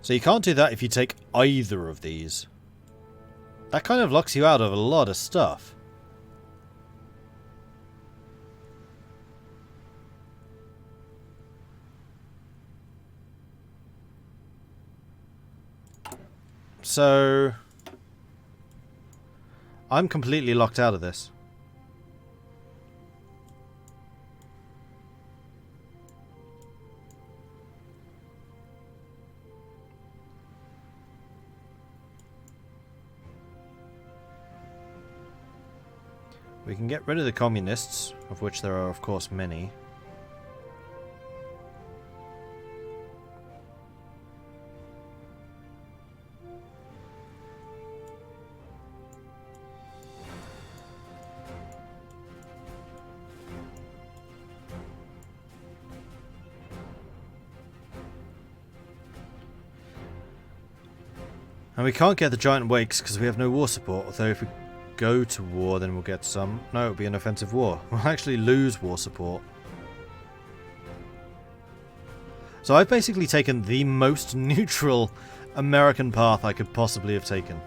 So you can't do that if you take either of these. That kind of locks you out of a lot of stuff. So I'm completely locked out of this. We can get rid of the communists, of which there are of course many. And we can't get the giant wakes because we have no war support, although if we go to war then we'll get some. No, it'll be an offensive war. We'll actually lose war support. So I've basically taken the most neutral American path I could possibly have taken.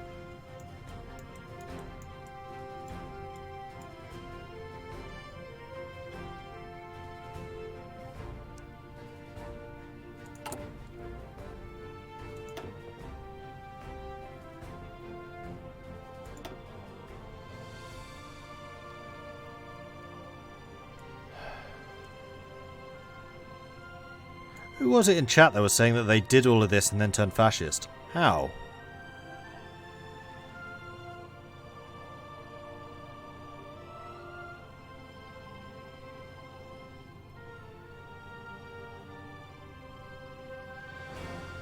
Who was it in chat that was saying that they did all of this and then turned fascist? How?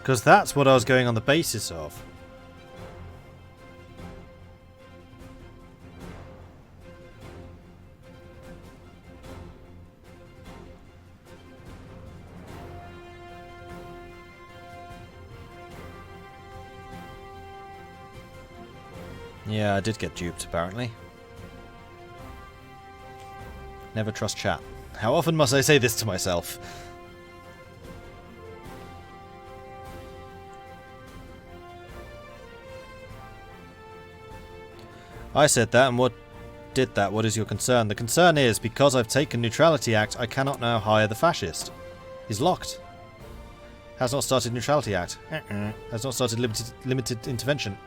Because that's what I was going on the basis of. Yeah, I did get duped, apparently. Never trust chat. How often must I say this to myself? I said that, and what did that? What is your concern? The concern is, because I've taken Neutrality Act, I cannot now hire the fascist. He's locked. Has not started Neutrality Act. Has not started limited intervention.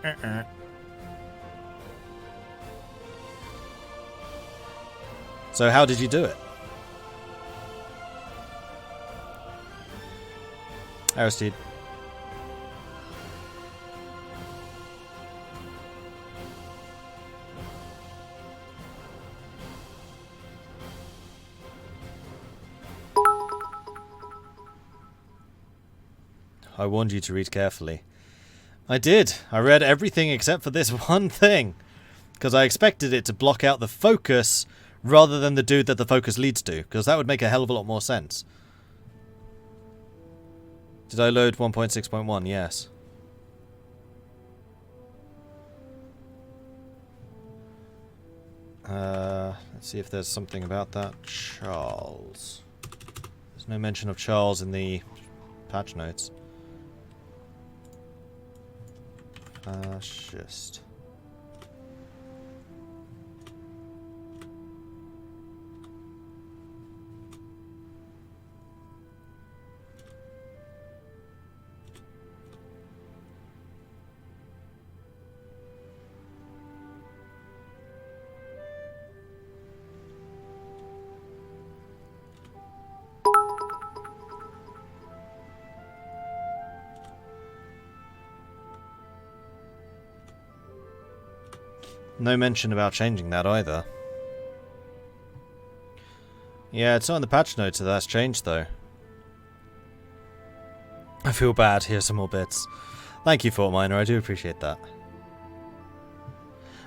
So how did you do it? Aristide. I warned you to read carefully. I did. I read everything except for this one thing. Because I expected it to block out the focus rather than the dude that the focus leads to. Because that would make a hell of a lot more sense. Did I load 1.6.1? Yes. Let's see if there's something about that. Charles. There's no mention of Charles in the patch notes. Fascist. No mention about changing that either. Yeah, it's not in the patch notes that that's changed though. I feel bad. Here's some more bits. Thank you, Fort Minor. I do appreciate that.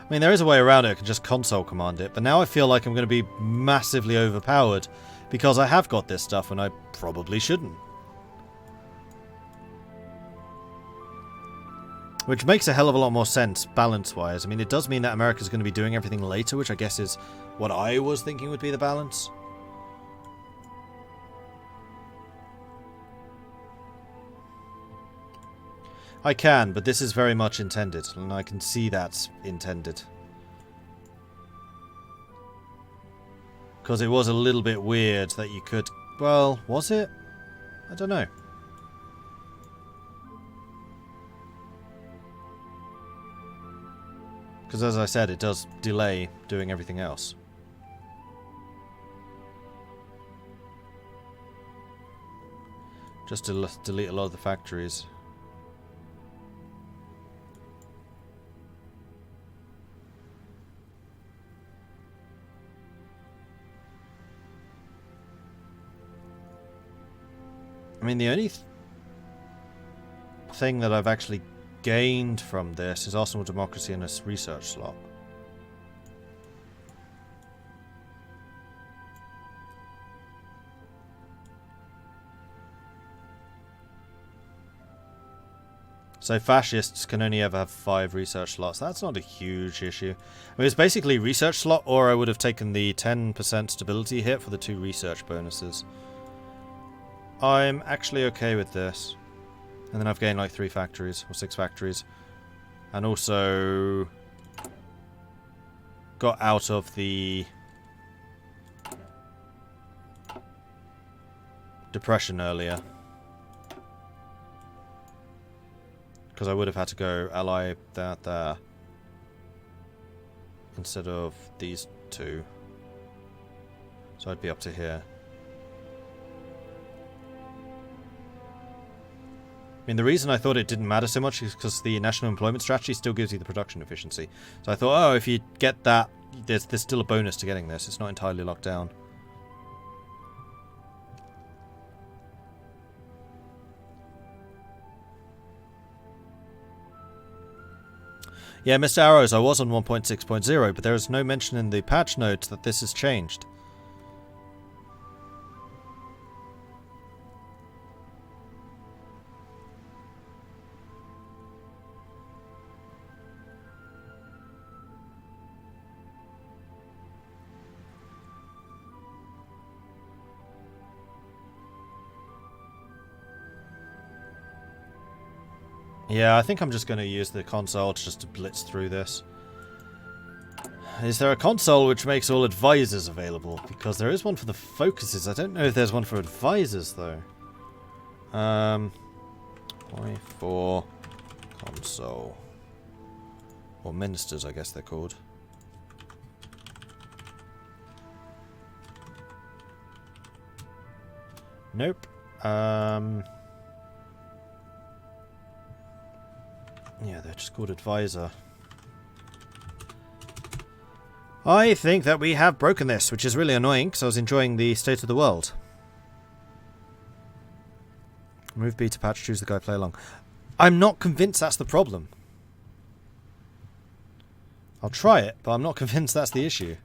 I mean, there is a way around it. I can just console command it. But now I feel like I'm going to be massively overpowered because I have got this stuff and I probably shouldn't. Which makes a hell of a lot more sense, balance-wise. I mean, it does mean that America's going to be doing everything later, which I guess is what I was thinking would be the balance. I can, but this is very much intended, and I can see that's intended. Because it was a little bit weird that you could... Well, was it? I don't know. Because as I said, it does delay doing everything else. Just to delete a lot of the factories. I mean, the only thing that I've actually gained from this is Arsenal Democracy and a research slot. So fascists can only ever have 5 research slots. That's not a huge issue. I mean, it's basically research slot, or I would have taken the 10% stability hit for the 2 research bonuses. I'm actually okay with this. And then I've gained like 3 factories, or 6 factories. And also got out of the depression earlier. Because I would have had to go ally that there. Instead of these 2. So I'd be up to here. I mean, the reason I thought it didn't matter so much is because the national employment strategy still gives you the production efficiency. So I thought, oh, if you get that, there's still a bonus to getting this. It's not entirely locked down. Yeah, Mr. Arrows, I was on 1.6.0, but there is no mention in the patch notes that this has changed. Yeah, I think I'm just going to use the console just to blitz through this. Is there a console which makes all advisors available? Because there is one for the focuses. I don't know if there's one for advisors, though. Y4 console. Or ministers, I guess they're called. Nope. Yeah, they're just called advisor. I think that we have broken this, which is really annoying because I was enjoying the state of the world. Move B to patch, choose the guy, play along. I'm not convinced that's the problem. I'll try it, but I'm not convinced that's the issue.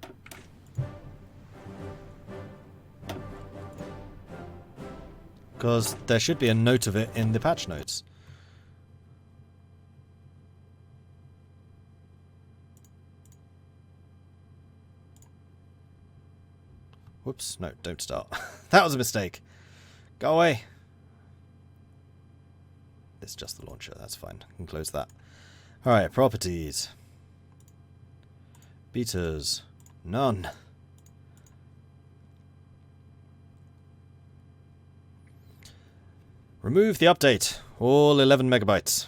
Because there should be a note of it in the patch notes. Whoops, no, don't start. That was a mistake. Go away. It's just the launcher, that's fine. I can close that. Alright, properties. Betas. None. Remove the update. All 11 megabytes.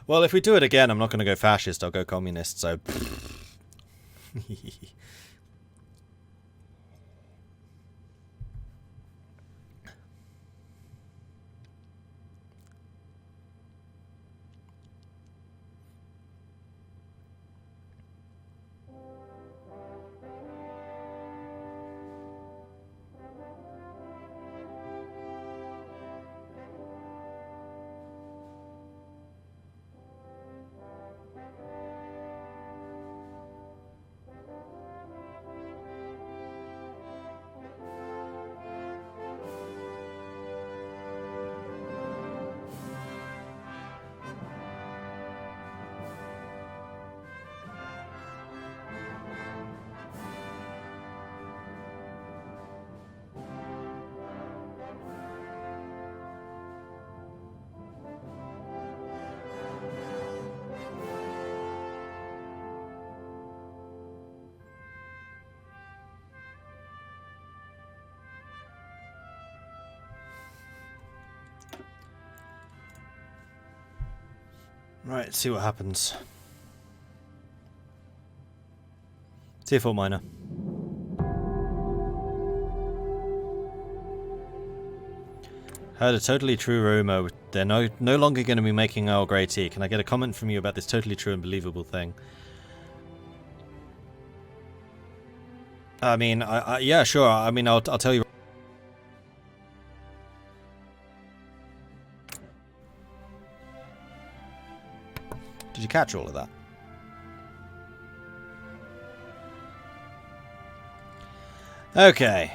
Well, if we do it again, I'm not going to go fascist, I'll go communist, so... Right, let's see what happens. Tier 4 miner. Heard a totally true rumour. They're no longer going to be making Earl Grey tea. Can I get a comment from you about this totally true and believable thing? I mean, yeah, sure. I mean, I'll tell you. Did you catch all of that? Okay.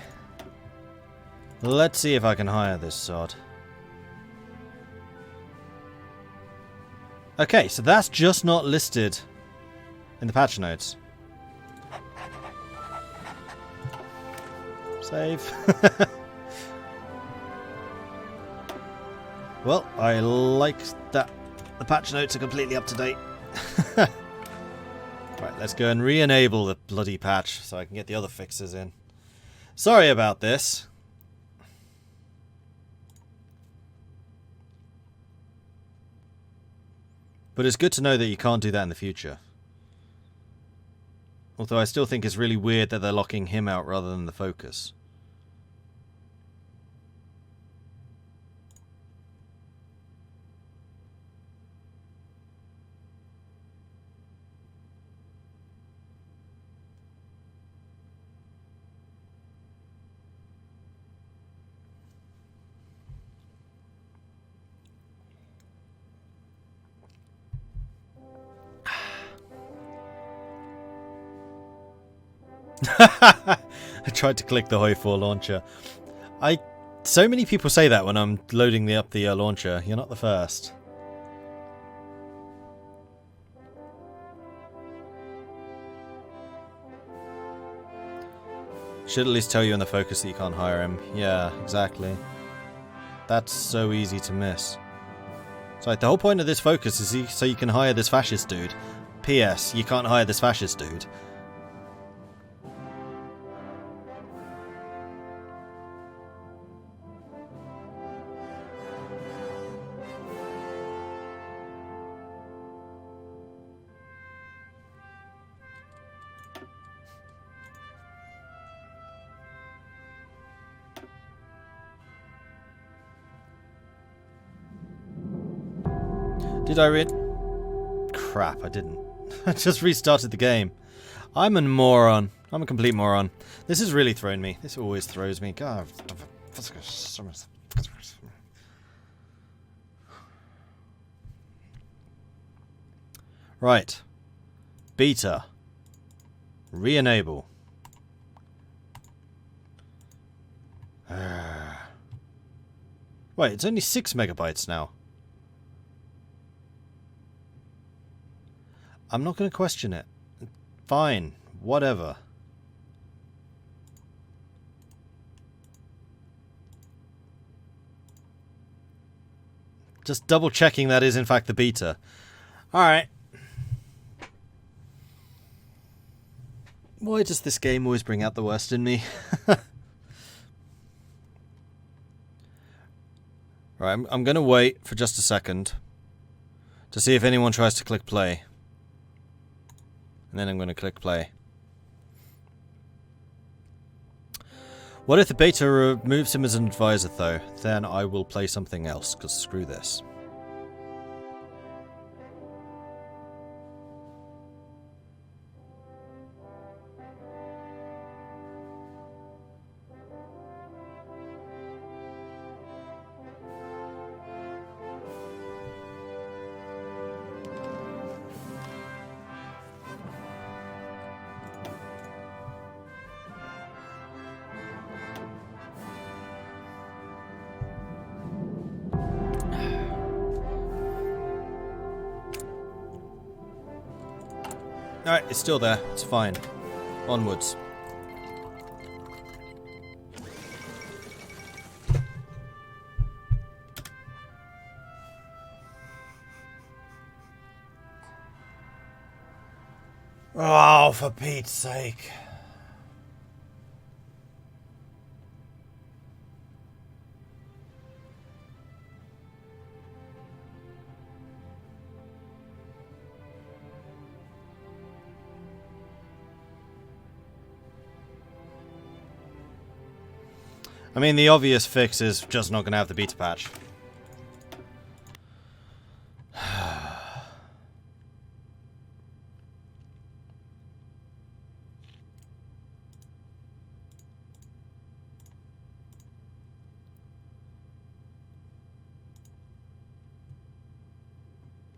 Let's see if I can hire this sod. Okay, so that's just not listed in the patch notes. Save. Well, I like that the patch notes are completely up to date. Right, let's go and re-enable the bloody patch so I can get the other fixes in. Sorry about this. But it's good to know that you can't do that in the future. Although I still think it's really weird that they're locking him out rather than the focus. I tried to click the Hoi4 launcher. So many people say that when I'm loading up the launcher. You're not the first. Should at least tell you in the focus that you can't hire him. Yeah, exactly. That's so easy to miss. So like, the whole point of this focus is so you can hire this fascist dude. P.S. You can't hire this fascist dude. Did I Crap, I didn't. I just restarted the game. I'm a moron. I'm a complete moron. This has really thrown me. This always throws me. God. Right. Beta. Re-enable. Wait, it's only 6 megabytes now. I'm not going to question it. Fine. Whatever. Just double checking that is in fact the beta. Alright. Why does this game always bring out the worst in me? Right, I'm going to wait for just a second to see if anyone tries to click play. And then I'm going to click play. What if the beta removes him as an advisor though? Then I will play something else, because screw this. Alright, it's still there. It's fine. Onwards. Oh, for Pete's sake. I mean, the obvious fix is just not going to have the beta patch.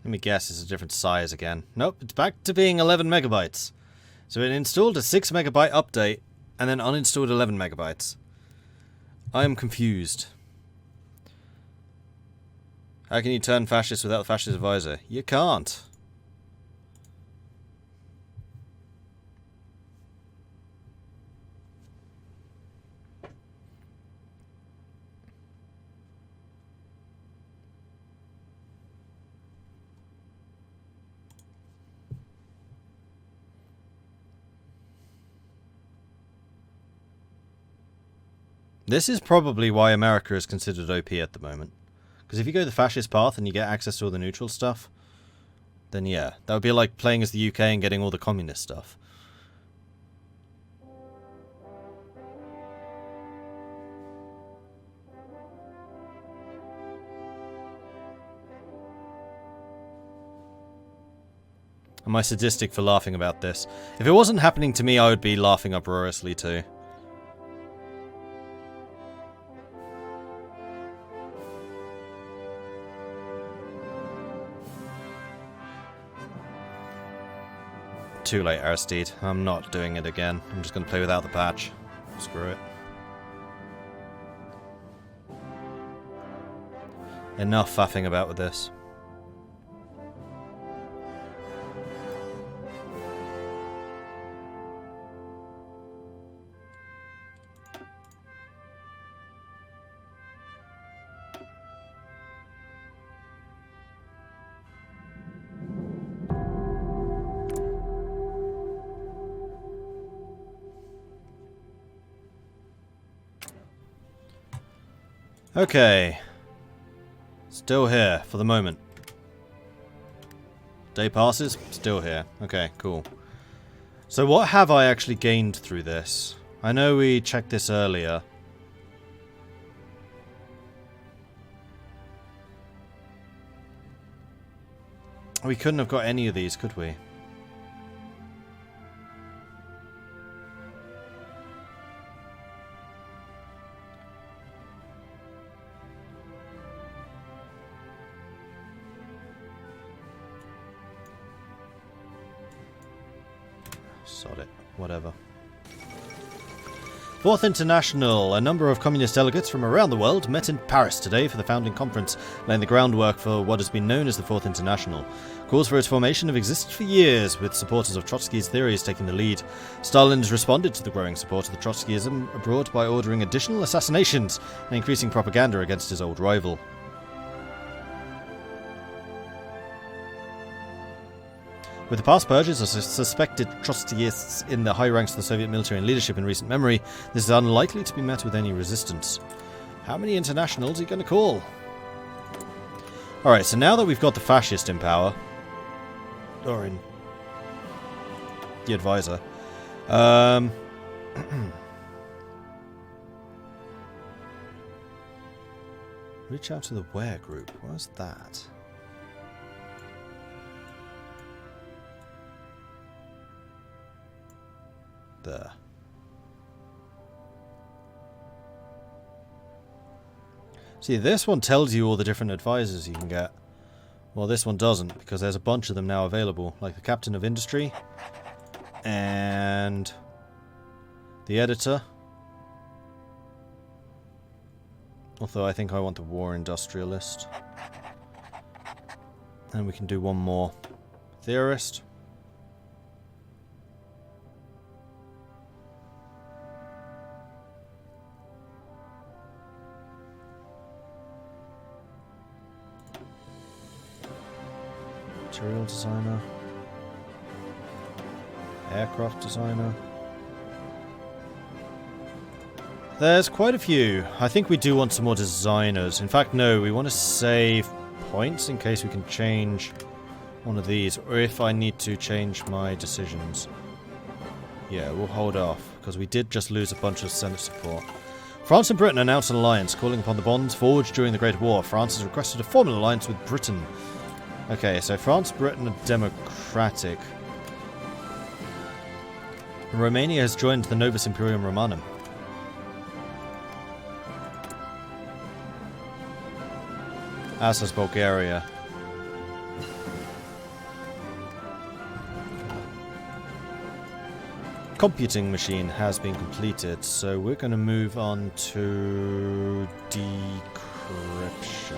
Let me guess, it's a different size again. Nope, it's back to being 11 megabytes. So it installed a 6 megabyte update and then uninstalled 11 megabytes. I am confused. How can you turn fascist without the fascist advisor? You can't. This is probably why America is considered OP at the moment. Because if you go the fascist path and you get access to all the neutral stuff, then yeah, that would be like playing as the UK and getting all the communist stuff. Am I sadistic for laughing about this? If it wasn't happening to me, I would be laughing uproariously too. Too late, Aristide. I'm not doing it again. I'm just going to play without the patch. Screw it. Enough faffing about with this. Okay. Still here for the moment. Day passes, still here. Okay, cool. So what have I actually gained through this? I know we checked this earlier. We couldn't have got any of these, could we? Sod it. Whatever. Fourth International. A number of communist delegates from around the world met in Paris today for the founding conference, laying the groundwork for what has been known as the Fourth International. Calls for its formation have existed for years, with supporters of Trotsky's theories taking the lead. Stalin has responded to the growing support of the Trotskyism abroad by ordering additional assassinations and increasing propaganda against his old rival. With the past purges of suspected Trotskyists in the high ranks of the Soviet military and leadership in recent memory, this is unlikely to be met with any resistance. How many internationals are you going to call? Alright, so now that we've got the fascist in power, or in the advisor, reach out to the where group. What's that? There. See, this one tells you all the different advisors you can get. Well, this one doesn't, because there's a bunch of them now available, like the Captain of Industry and the Editor. Although I think I want the War Industrialist. And we can do one more. Theorist. Material designer, aircraft designer. There's quite a few. I think we do want some more designers. In fact, no, we want to save points in case we can change one of these, or if I need to change my decisions. Yeah, we'll hold off, because we did just lose a bunch of Senate support. France and Britain announced an alliance, calling upon the bonds forged during the Great War. France has requested to form an alliance with Britain. Okay, so France and Britain are democratic. Romania has joined the Novus Imperium Romanum. As has Bulgaria. Computing machine has been completed, so we're going to move on to decryption.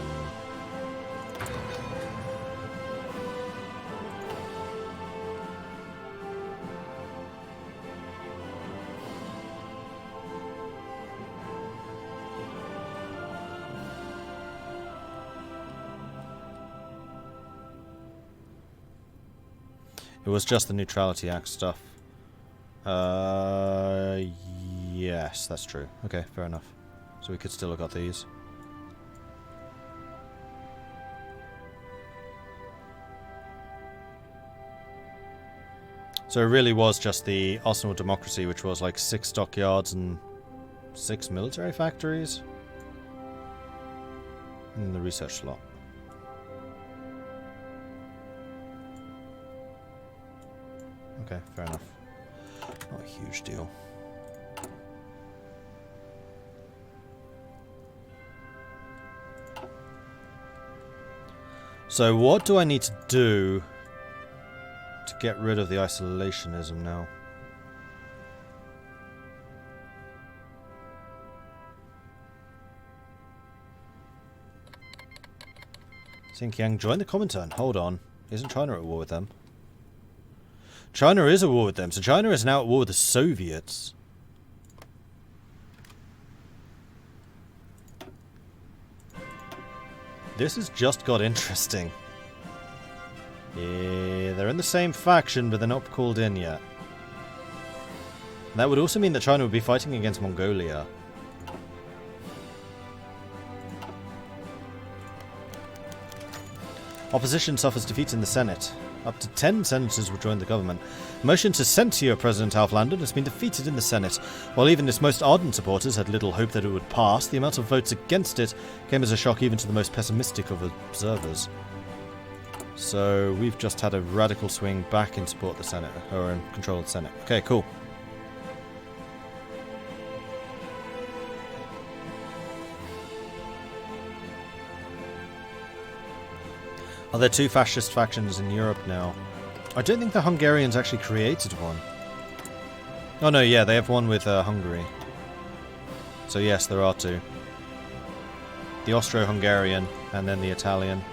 It was just the Neutrality Act stuff. Yes, that's true. Okay, fair enough. So we could still have got these. So it really was just the Arsenal Democracy, which was like 6 stockyards and 6 military factories. And the research slot. Okay, fair enough. Not a huge deal. So what do I need to do to get rid of the isolationism now? Xinjiang, join the Comintern. Hold on. Isn't China at war with them? China is at war with them, so China is now at war with the Soviets. This has just got interesting. Yeah, they're in the same faction, but they're not called in yet. That would also mean that China would be fighting against Mongolia. Opposition suffers defeat in the Senate. Up to 10 senators will join the government. Motion to censure President Alf Landon has been defeated in the Senate. While even its most ardent supporters had little hope that it would pass, the amount of votes against it came as a shock even to the most pessimistic of observers. So we've just had a radical swing back in support of the Senate, or in control of the Senate. Okay, cool. Are there 2 fascist factions in Europe now? I don't think the Hungarians actually created one. Oh no, yeah, they have one with Hungary. So yes, there are 2. The Austro-Hungarian and then the Italian.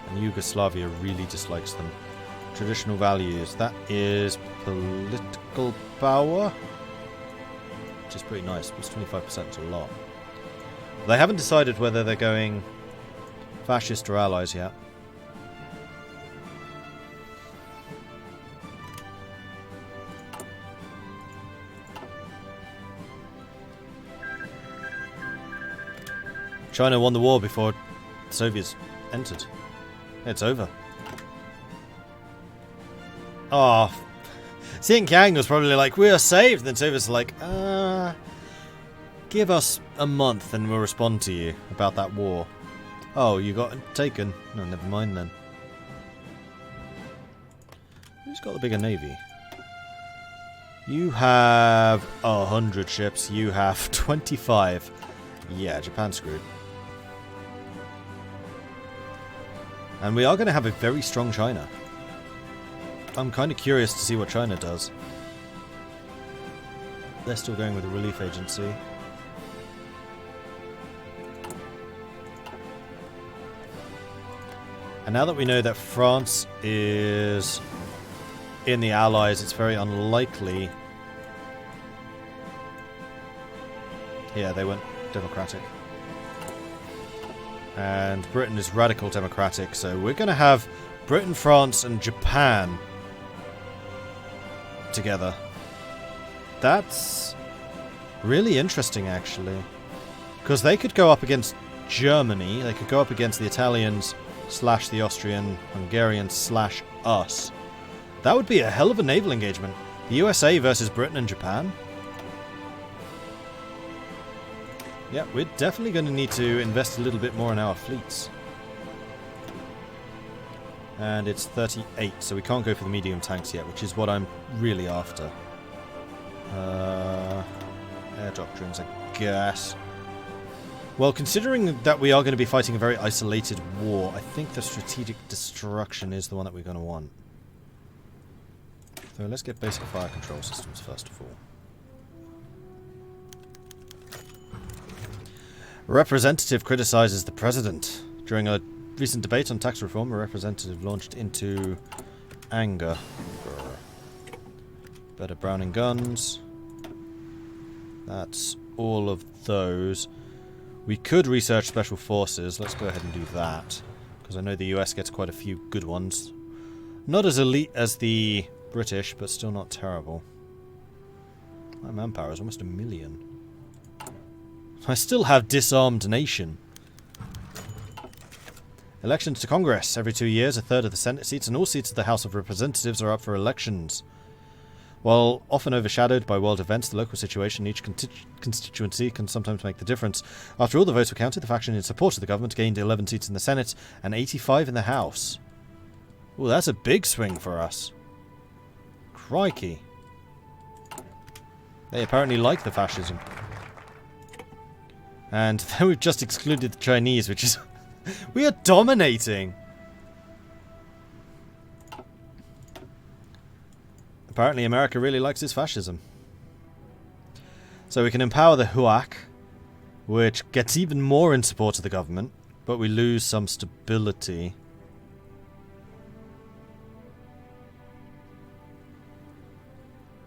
And Yugoslavia really dislikes them. Traditional values, that is political power. Which is pretty nice, plus 25% is a lot. They haven't decided whether they're going fascist or allies yet. China won the war before the Soviets entered. It's over. Oh, Xinjiang was probably like, we are saved. And then Soviets are like, give us a month and we'll respond to you about that war. Oh, you got taken? No, never mind then. Who's got the bigger navy? You have 100 ships. You have 25. Yeah, Japan's screwed. And we are going to have a very strong China. I'm kind of curious to see what China does. They're still going with a relief agency. And now that we know that France is in the Allies, it's very unlikely. Yeah, they went democratic. And Britain is radical democratic, so we're going to have Britain, France, and Japan together. That's really interesting, actually. Because they could go up against Germany, they could go up against the Italians, / the Austrian, Hungarian / us. That would be a hell of a naval engagement. The USA versus Britain and Japan. Yeah, we're definitely going to need to invest a little bit more in our fleets. And it's 38, so we can't go for the medium tanks yet, which is what I'm really after. Air doctrines, I guess. Well, considering that we are going to be fighting a very isolated war, I think the strategic destruction is the one that we're going to want. So let's get basic fire control systems first of all. A representative criticizes the president. During a recent debate on tax reform, a representative launched into anger. Better Browning guns. That's all of those. We could research special forces. Let's go ahead and do that. Because I know the US gets quite a few good ones. Not as elite as the British, but still not terrible. My manpower is almost 1 million. I still have disarmed nation. Elections to Congress. Every 2 years, a third of the Senate seats and all seats of the House of Representatives are up for elections. While often overshadowed by world events, the local situation in each constituency can sometimes make the difference. After all the votes were counted, the faction in support of the government gained 11 seats in the Senate and 85 in the House. Ooh, that's a big swing for us. Crikey. They apparently like the fascism. And then we've just excluded the Chinese, which is... we are dominating! Apparently America really likes its fascism. So we can empower the HUAC, which gets even more in support of the government, but we lose some stability.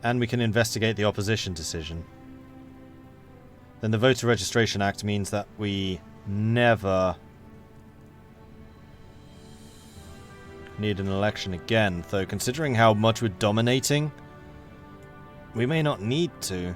And we can investigate the opposition decision. Then the Voter Registration Act means that we never need an election again, though considering how much we're dominating, we may not need to.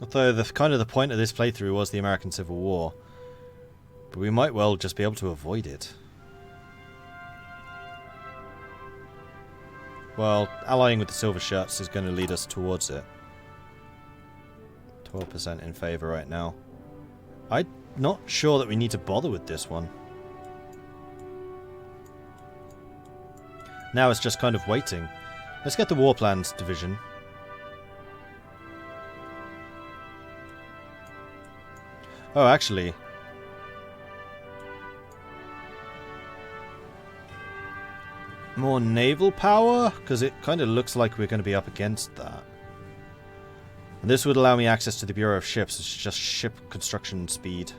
Although the point of this playthrough was the American Civil War, but we might well just be able to avoid it. Well, allying with the Silver Shirts is going to lead us towards it. 12% in favour right now. I'm not sure that we need to bother with this one. Now it's just kind of waiting. Let's get the War Plans division. Oh, actually... more naval power? Because it kind of looks like we're going to be up against that. And this would allow me access to the Bureau of Ships, which is just ship construction speed.